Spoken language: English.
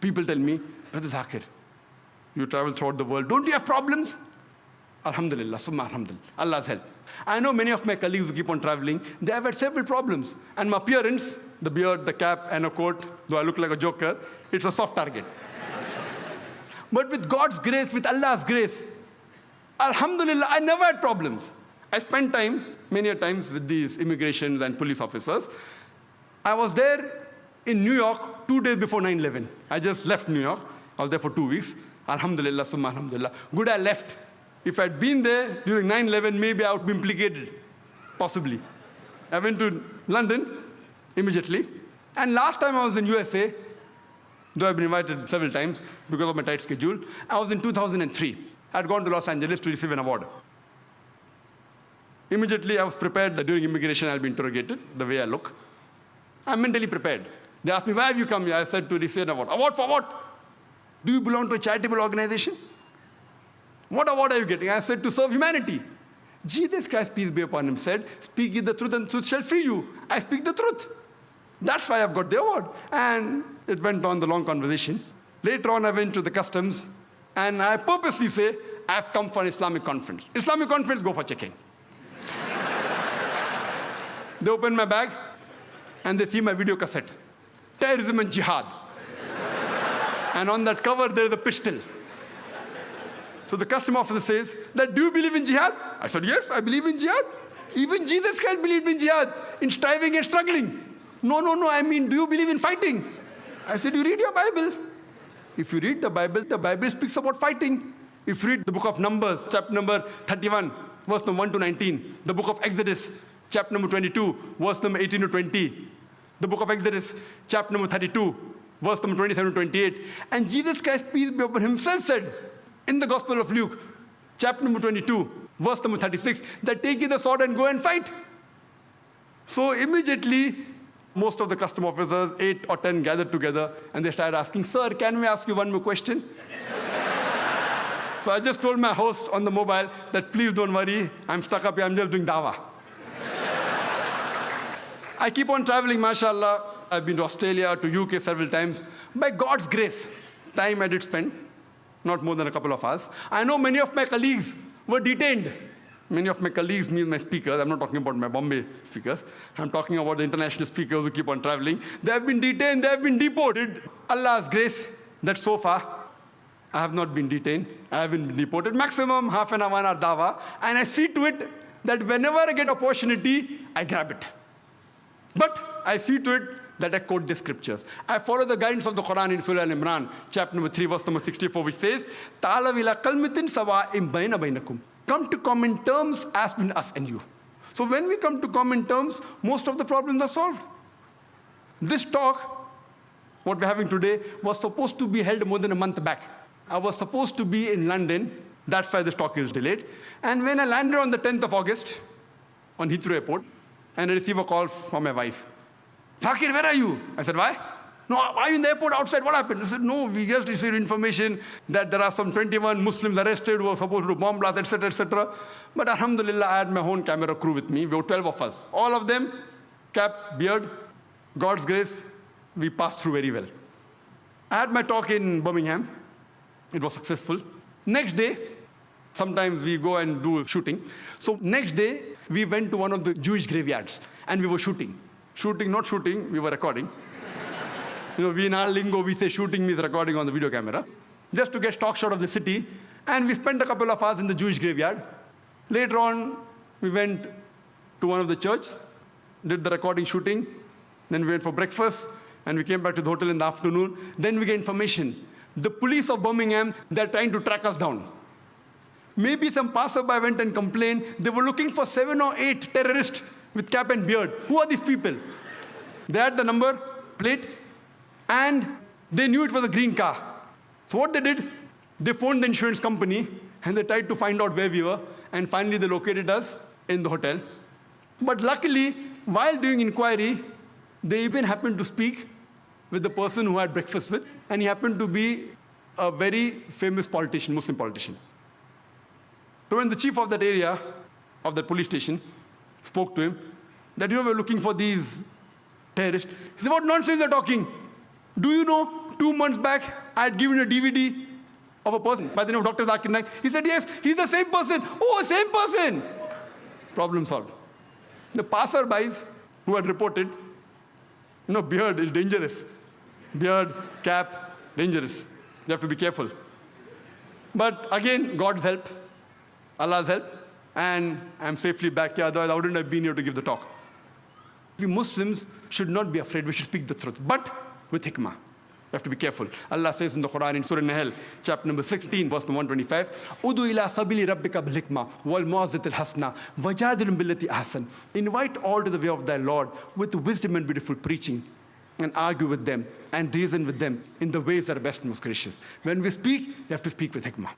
People tell me, Brother Zakir, you travel throughout the world. Don't you have problems? Alhamdulillah, summa alhamdulillah. Allah's help. I know many of my colleagues who keep on traveling, they have had several problems. And my appearance, the beard, the cap, and a coat, though I look like a joker, it's a soft target. But with God's grace, with Allah's grace, alhamdulillah, I never had problems. I spent time, many a times, with these immigration and police officers. I was there in New York 2 days before 9/11. I just left New York. I was there for 2 weeks. Alhamdulillah, summa alhamdulillah. Good I left. If I'd been there during 9/11, maybe I would be implicated, possibly. I went to London immediately. And last time I was in USA, though I've been invited several times because of my tight schedule, I was in 2003. I'd gone to Los Angeles to receive an award. Immediately, I was prepared that during immigration I'll be interrogated, the way I look. I'm mentally prepared. They asked me, why have you come here? I said, to receive an award. Award for what? Do you belong to a charitable organization? What award are you getting? I said, to serve humanity. Jesus Christ, peace be upon him, said, speak ye the truth and truth shall free you. I speak the truth. That's why I've got the award. And it went on the long conversation. Later on, I went to the customs, and I purposely say, I've come for an Islamic conference. Islamic conference, go for checking. They open my bag, and they see my video cassette. Terrorism and Jihad. And on that cover, there is a pistol. So the custom officer says, that, do you believe in jihad? I said, yes, I believe in jihad. Even Jesus Christ believed in jihad, in striving and struggling. No, I mean, do you believe in fighting? I said, you read your Bible. If you read the Bible speaks about fighting. If you read the book of Numbers, chapter number 31, verse number 1 to 19, the book of Exodus, chapter number 22, verse number 18 to 20, the book of Exodus, chapter number 32, verse number 27 to 28, and Jesus Christ, peace be upon him, himself said, in the Gospel of Luke, chapter number 22, verse number 36, that take ye the sword and go and fight. So immediately, most of the custom officers, 8 or 10, gathered together, and they started asking, sir, can we ask you one more question? So I just told my host on the mobile that please don't worry, I'm stuck up here, I'm just doing dawah. I keep on traveling, mashallah. I've been to Australia, to UK several times. By God's grace, time I did spend, not more than a couple of hours. I know many of my colleagues were detained. Many of my colleagues mean my speakers. I'm not talking about my Bombay speakers. I'm talking about the international speakers who keep on traveling. They have been detained, they have been deported. Allah's grace that so far, I have not been detained. I haven't been deported. Maximum half an hour, 1 hour dawah. And I see to it that whenever I get opportunity, I grab it. But I see to it that I quote the scriptures. I follow the guidance of the Quran in Surah Al-Imran, chapter number 3, verse number 64, which says, "Ta'alaw ila kalmatin sawa'in bayna bainakum." Come to common terms as between us and you. So when we come to common terms, most of the problems are solved. This talk, what we're having today, was supposed to be held more than a month back. I was supposed to be in London. That's why this talk is delayed. And when I landed on the 10th of August on Heathrow Airport, and I received a call from my wife. Zakir, where are you? I said, why? No, are you in the airport outside? What happened? I said, no, we just received information that there are some 21 Muslims arrested who are supposed to do bomb blasts, etc., etc. But alhamdulillah, I had my own camera crew with me. We were 12 of us. All of them, cap, beard, God's grace, we passed through very well. I had my talk in Birmingham. It was successful. Next day, sometimes we go and do shooting. So next day, we went to one of the Jewish graveyards, and we were shooting. Shooting, not shooting, we were recording. We in our lingo, we say shooting means recording on the video camera, just to get stock shot of the city. And we spent a couple of hours in the Jewish graveyard. Later on, we went to one of the churches, did the recording shooting, then we went for breakfast, and we came back to the hotel in the afternoon. Then we get information. The police of Birmingham, they're trying to track us down. Maybe some passerby went and complained. They were looking for 7 or 8 terrorists with cap and beard. Who are these people? They had the number plate, and they knew it was a green car. So what they did, they phoned the insurance company, and they tried to find out where we were, and finally they located us in the hotel. But luckily, while doing inquiry, they even happened to speak with the person who I had breakfast with, and he happened to be a very famous politician, Muslim politician. So when the chief of that area, of that police station, spoke to him, that we're looking for these terrorists, he said, what nonsense they're talking? Do you know, 2 months back, I had given a DVD of a person by the name of Dr. Zakir Naik. He said, yes, he's the same person. Oh, same person. Problem solved. The passerbys who had reported, beard is dangerous. Beard, cap, dangerous. You have to be careful. But again, God's help, Allah's help, and I'm safely back here. Otherwise, I wouldn't have been here to give the talk. We Muslims should not be afraid. We should speak the truth, but with hikmah. We have to be careful. Allah says in the Quran, in Surah Nahl, chapter number 16, verse number 125, Udu ila sabili rabbika bil hikmah wal mu'azzatil hasna wajadilum billati ahsan. Invite all to the way of thy Lord with wisdom and beautiful preaching, and argue with them and reason with them in the ways that are best and most gracious. When we speak, you have to speak with hikmah.